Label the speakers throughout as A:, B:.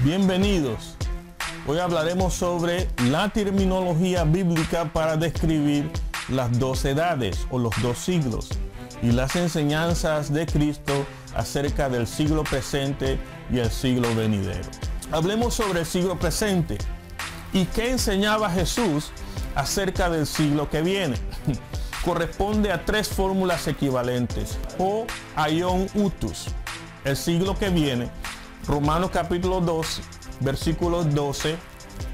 A: Bienvenidos. Hoy hablaremos sobre la terminología bíblica para describir las dos edades o los dos siglos y las enseñanzas de Cristo acerca del siglo presente y el siglo venidero. Hablemos sobre el siglo presente y qué enseñaba Jesús acerca del siglo que viene. Corresponde a tres fórmulas equivalentes: o aion utus, el siglo que viene. Romanos capítulo 2, versículo 12,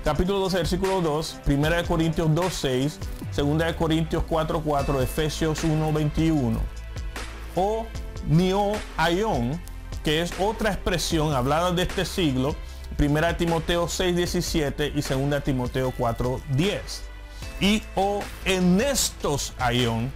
A: capítulo 12, versículo 2, 1 Corintios 2, 6, 2 Corintios 4, 4, Efesios 1, 21. O neo aion, que es otra expresión hablada de este siglo, 1 Timoteo 6, 17 y 2 Timoteo 4, 10. Y o enestos aion,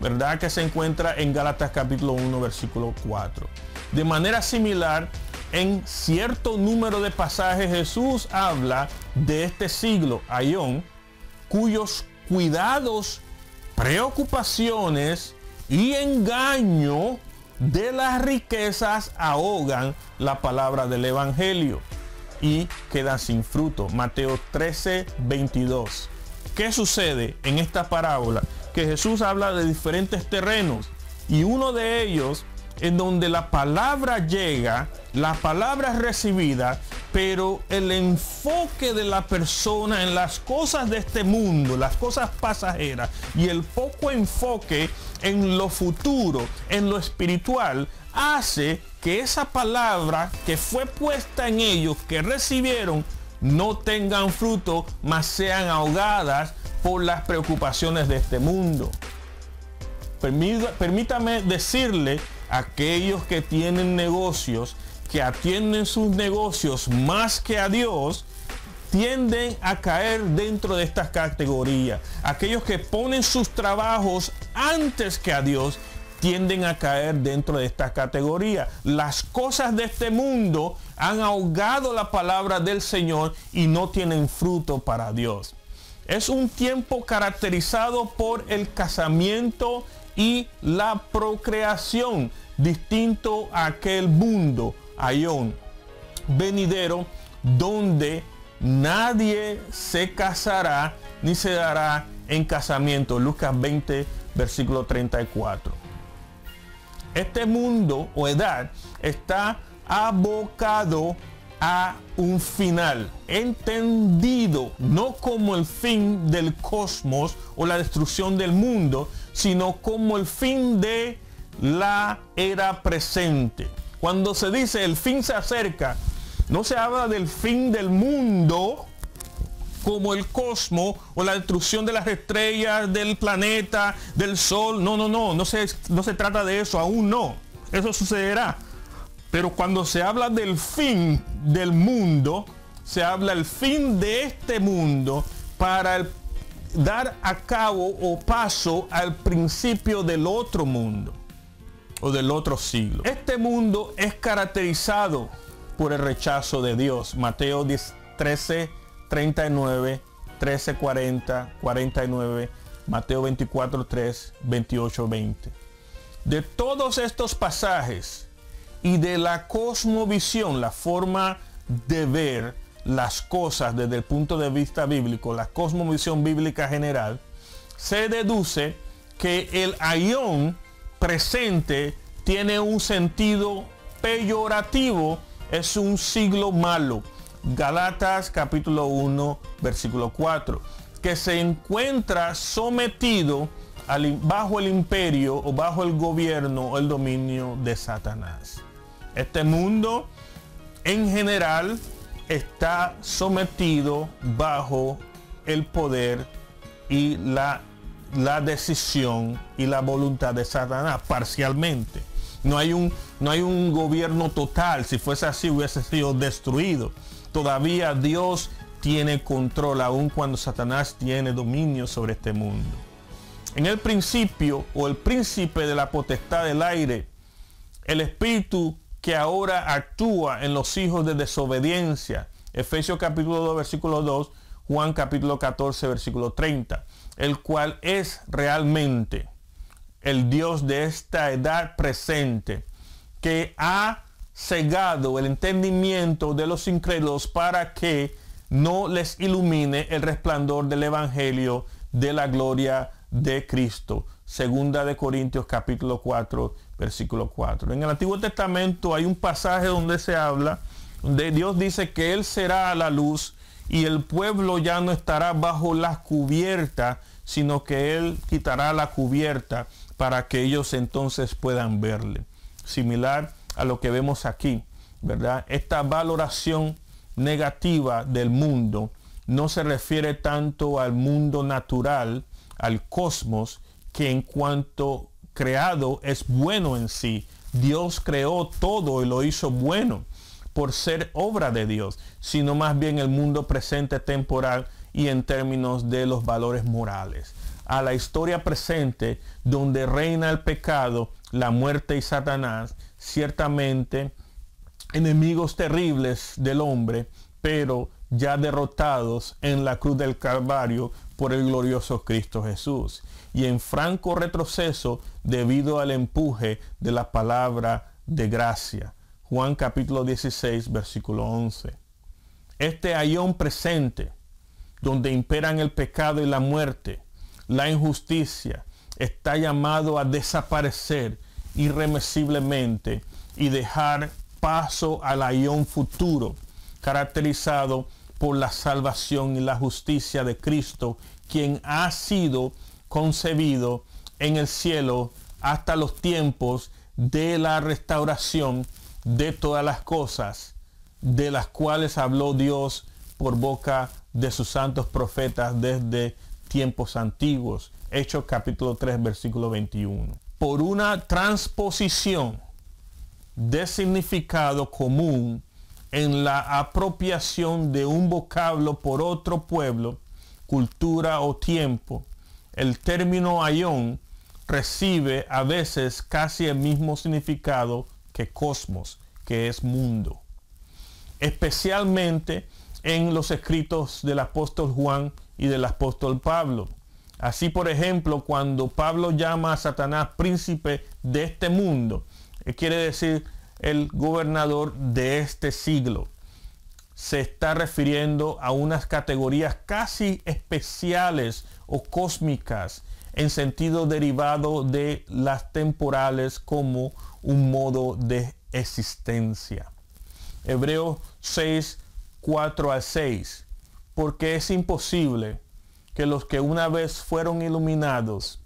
A: ¿verdad?, que se encuentra en Gálatas capítulo 1, versículo 4. De manera similar, en cierto número de pasajes Jesús habla de este siglo, aion, cuyos cuidados, preocupaciones y engaño de las riquezas ahogan la palabra del evangelio y quedan sin fruto. Mateo 13, 22. ¿Qué sucede en esta parábola? Que Jesús habla de diferentes terrenos y uno de ellos en donde la palabra llega, la palabra es recibida, pero el enfoque de la persona en las cosas de este mundo, las cosas pasajeras, y el poco enfoque en lo futuro, en lo espiritual, hace que esa palabra que fue puesta en ellos, que recibieron, no tengan fruto, mas sean ahogadas por las preocupaciones de este mundo. Permítame decirle a aquellos que tienen negocios, que atienden sus negocios más que a Dios, tienden a caer dentro de estas categorías. Aquellos que ponen sus trabajos antes que a Dios tienden a caer dentro de esta categoría. Las cosas de este mundo han ahogado la palabra del Señor y no tienen fruto para Dios. Es un tiempo caracterizado por el casamiento y la procreación, distinto a aquel mundo, aion, venidero, donde nadie se casará ni se dará en casamiento. Lucas 20, versículo 34. Este mundo o edad está abocado a un final, entendido no como el fin del cosmos o la destrucción del mundo, sino como el fin de la era presente. Cuando se dice el fin se acerca, no se habla del fin del mundo como el cosmos o la destrucción de las estrellas, del planeta, del sol. No se trata de eso, aún no. Eso sucederá. Pero cuando se habla del fin del mundo, se habla el fin de este mundo para dar a cabo o paso al principio del otro mundo o del otro siglo. Este mundo es caracterizado por el rechazo de Dios. Mateo 13, 39, 13, 40, 49, Mateo 24, 3, 28, 20. De todos estos pasajes y de la cosmovisión, la forma de ver las cosas desde el punto de vista bíblico, la cosmovisión bíblica general, se deduce que el aion presente tiene un sentido peyorativo, es un siglo malo. Gálatas capítulo 1, versículo 4, que se encuentra sometido bajo el imperio o bajo el gobierno o el dominio de Satanás. Este mundo en general está sometido bajo el poder y la decisión y la voluntad de Satanás parcialmente. No hay un gobierno total. Si fuese así, hubiese sido destruido. Todavía Dios tiene control, aun cuando Satanás tiene dominio sobre este mundo. En el principio, o el príncipe de la potestad del aire, el espíritu que ahora actúa en los hijos de desobediencia, Efesios capítulo 2, versículo 2, Juan capítulo 14, versículo 30, el cual es realmente el Dios de esta edad presente, que ha cegado el entendimiento de los incrédulos para que no les ilumine el resplandor del evangelio de la gloria de Cristo. Segunda de Corintios capítulo 4, versículo 4. En el Antiguo Testamento hay un pasaje donde se habla, donde Dios dice que Él será la luz y el pueblo ya no estará bajo la cubierta, sino que Él quitará la cubierta para que ellos entonces puedan verle. Similar a lo que vemos aquí, ¿verdad? Esta valoración negativa del mundo no se refiere tanto al mundo natural, al cosmos, que en cuanto creado es bueno en sí. Dios creó todo y lo hizo bueno por ser obra de Dios, sino más bien el mundo presente temporal y en términos de los valores morales. A la historia presente, donde reina el pecado, la muerte y Satanás, ciertamente enemigos terribles del hombre, pero ya derrotados en la cruz del Calvario por el glorioso Cristo Jesús, y en franco retroceso debido al empuje de la palabra de gracia. Juan capítulo 16, versículo 11. Este aión presente, donde imperan el pecado y la muerte, la injusticia, está llamado a desaparecer irremisiblemente y dejar paso al aión futuro, caracterizado por la salvación y la justicia de Cristo, quien ha sido concebido en el cielo hasta los tiempos de la restauración de todas las cosas, de las cuales habló Dios por boca de sus santos profetas desde tiempos antiguos. Hechos capítulo 3, versículo 21. Por una transposición de significado común en la apropiación de un vocablo por otro pueblo, cultura o tiempo, el término aión recibe a veces casi el mismo significado que cosmos, que es mundo. Especialmente en los escritos del apóstol Juan y del apóstol Pablo. Así, por ejemplo, cuando Pablo llama a Satanás príncipe de este mundo, quiere decir el gobernador de este siglo. Se está refiriendo a unas categorías casi especiales o cósmicas en sentido derivado de las temporales como un modo de existencia. Hebreos 6, 4 al 6. Porque es imposible que los que una vez fueron iluminados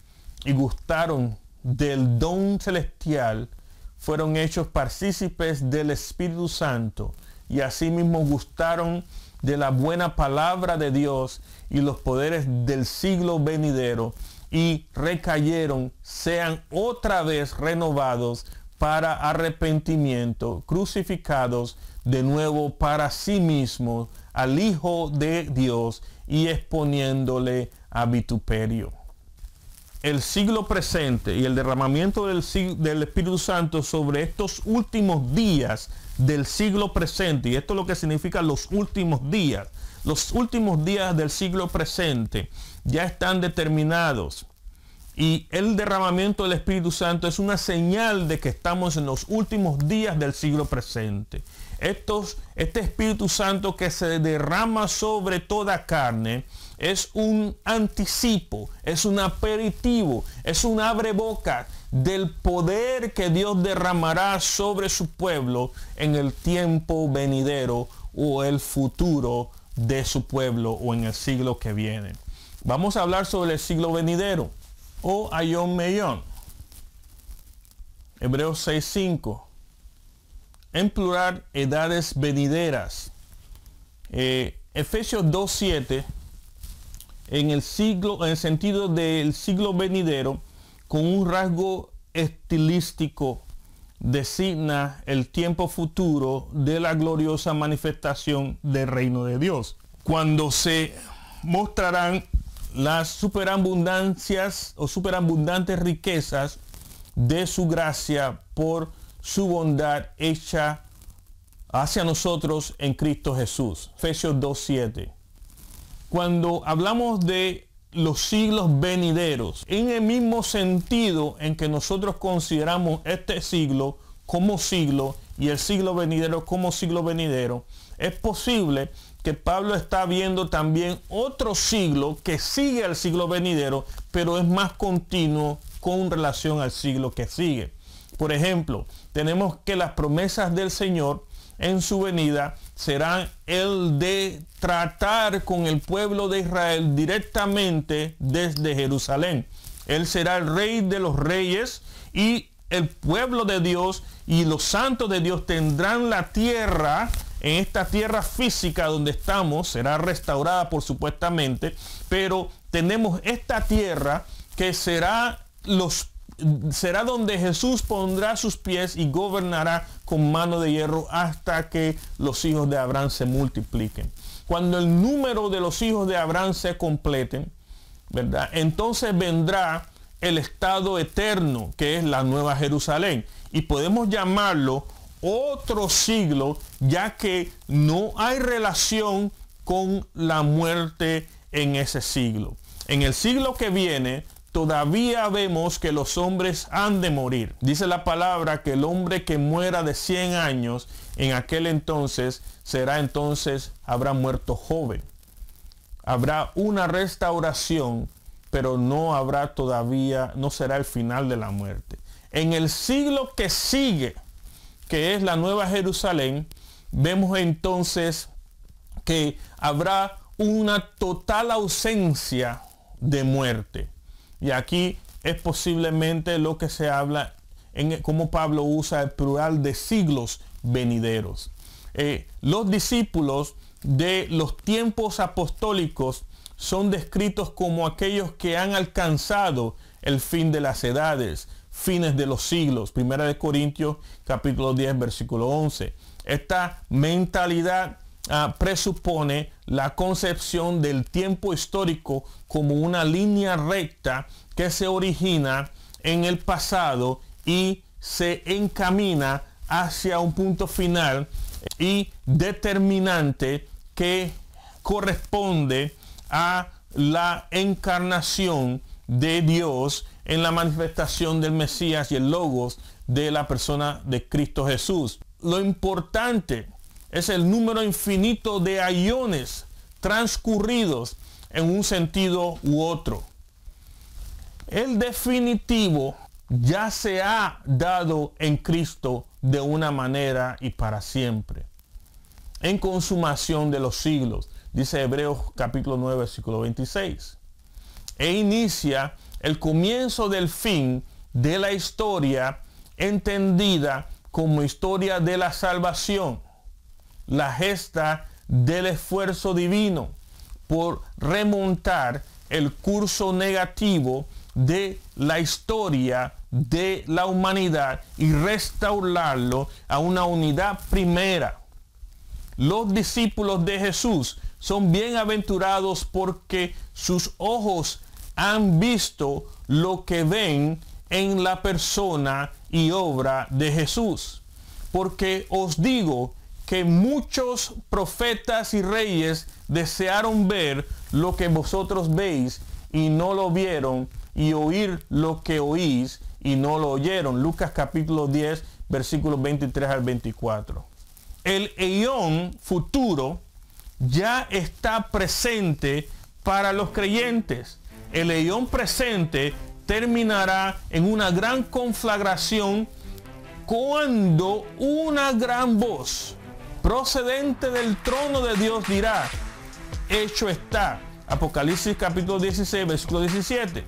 A: y gustaron del don celestial fueron hechos partícipes del Espíritu Santo y asimismo gustaron de la buena palabra de Dios y los poderes del siglo venidero y recayeron, sean otra vez renovados para arrepentimiento, crucificados de nuevo para sí mismos al Hijo de Dios y exponiéndole a vituperio. El siglo presente y el derramamiento del Espíritu Santo sobre estos últimos días del siglo presente, y esto es lo que significa los últimos días del siglo presente ya están determinados, y el derramamiento del Espíritu Santo es una señal de que estamos en los últimos días del siglo presente. Este Espíritu Santo que se derrama sobre toda carne es un anticipo, es un aperitivo, es un abreboca del poder que Dios derramará sobre su pueblo en el tiempo venidero o el futuro de su pueblo o en el siglo que viene. Vamos a hablar sobre el siglo venidero o Aion Meion. Hebreos 6:5. En plural, edades venideras. Efesios 2:7. En el sentido del siglo venidero, con un rasgo estilístico, designa el tiempo futuro de la gloriosa manifestación del reino de Dios, cuando se mostrarán las superabundancias o superabundantes riquezas de su gracia por su bondad hecha hacia nosotros en Cristo Jesús. Efesios 2:7. Cuando hablamos de los siglos venideros, en el mismo sentido en que nosotros consideramos este siglo como siglo y el siglo venidero como siglo venidero, es posible que Pablo está viendo también otro siglo que sigue al siglo venidero, pero es más continuo con relación al siglo que sigue. Por ejemplo, tenemos que las promesas del Señor en su venida serán el de tratar con el pueblo de Israel directamente desde Jerusalén. Él será el rey de los reyes y el pueblo de Dios y los santos de Dios tendrán la tierra, en esta tierra física donde estamos, será restaurada por supuestamente, pero tenemos esta tierra que será donde Jesús pondrá sus pies y gobernará con mano de hierro hasta que los hijos de Abraham se multipliquen. Cuando el número de los hijos de Abraham se completen, ¿verdad? Entonces vendrá el estado eterno, que es la Nueva Jerusalén. Y podemos llamarlo otro siglo, ya que no hay relación con la muerte en ese siglo. En el siglo que viene, todavía vemos que los hombres han de morir. Dice la palabra que el hombre que muera de 100 años, en aquel entonces, habrá muerto joven. Habrá una restauración, pero no será el final de la muerte. En el siglo que sigue, que es la Nueva Jerusalén, vemos entonces que habrá una total ausencia de muerte. Y aquí es posiblemente lo que se habla, como Pablo usa el plural de siglos venideros. Los discípulos de los tiempos apostólicos son descritos como aquellos que han alcanzado el fin de las edades, fines de los siglos. Primera de Corintios capítulo 10 versículo 11. Esta mentalidad presupone la concepción del tiempo histórico como una línea recta que se origina en el pasado y se encamina hacia un punto final y determinante que corresponde a la encarnación de Dios en la manifestación del Mesías y el Logos de la persona de Cristo Jesús. Lo importante es el número infinito de aiones transcurridos en un sentido u otro. El definitivo ya se ha dado en Cristo de una manera y para siempre, en consumación de los siglos, dice Hebreos capítulo 9 versículo 26, e inicia el comienzo del fin de la historia entendida como historia de la salvación, la gesta del esfuerzo divino por remontar el curso negativo de la historia de la humanidad y restaurarlo a una unidad primera. Los discípulos de Jesús son bienaventurados porque sus ojos han visto lo que ven en la persona y obra de Jesús. Porque os digo que muchos profetas y reyes desearon ver lo que vosotros veis y no lo vieron, y oír lo que oís y no lo oyeron. Lucas capítulo 10 versículos 23 al 24. El eón futuro ya está presente para los creyentes. El eón presente terminará en una gran conflagración cuando una gran voz procedente del trono de Dios dirá: hecho está. Apocalipsis capítulo 16 versículo 17.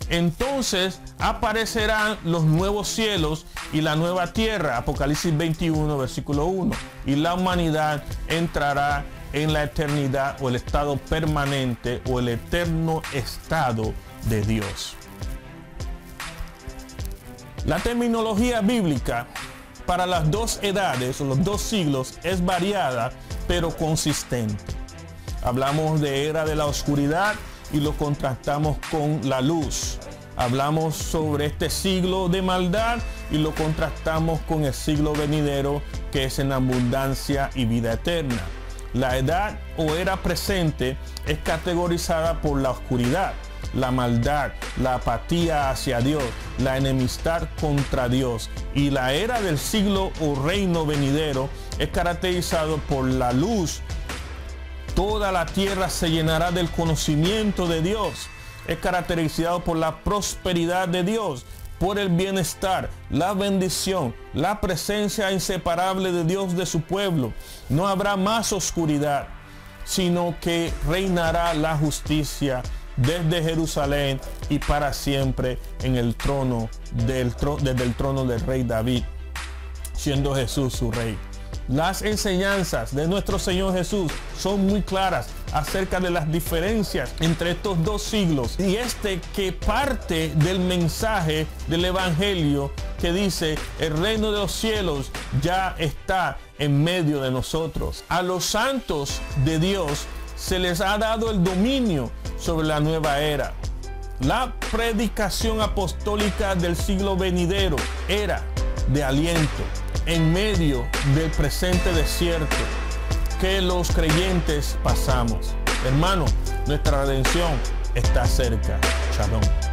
A: Entonces aparecerán los nuevos cielos y la nueva tierra, Apocalipsis 21 versículo 1, y la humanidad entrará en la eternidad o el estado permanente o el eterno estado de Dios. La terminología bíblica para las dos edades o los dos siglos es variada pero consistente. Hablamos de era de la oscuridad y lo contrastamos con la luz. Hablamos sobre este siglo de maldad y lo contrastamos con el siglo venidero, que es en abundancia y vida eterna. La edad o era presente es categorizada por la oscuridad. la maldad, la apatía hacia Dios, la enemistad contra Dios. Y la era del siglo o reino venidero es caracterizado por la luz. Toda la tierra se llenará del conocimiento de Dios. Es caracterizado por la prosperidad de Dios, por el bienestar, la bendición, la presencia inseparable de Dios de su pueblo. No habrá más oscuridad, sino que reinará la justicia desde Jerusalén y para siempre en el trono desde el trono del rey David, siendo Jesús su rey. Las enseñanzas de nuestro Señor Jesús son muy claras acerca de las diferencias entre estos dos siglos, y que parte del mensaje del evangelio que dice: el reino de los cielos ya está en medio de nosotros. A los santos de Dios se les ha dado el dominio sobre la nueva era. La predicación apostólica del siglo venidero era de aliento en medio del presente desierto que los creyentes pasamos. Hermano, nuestra redención está cerca. Shalom.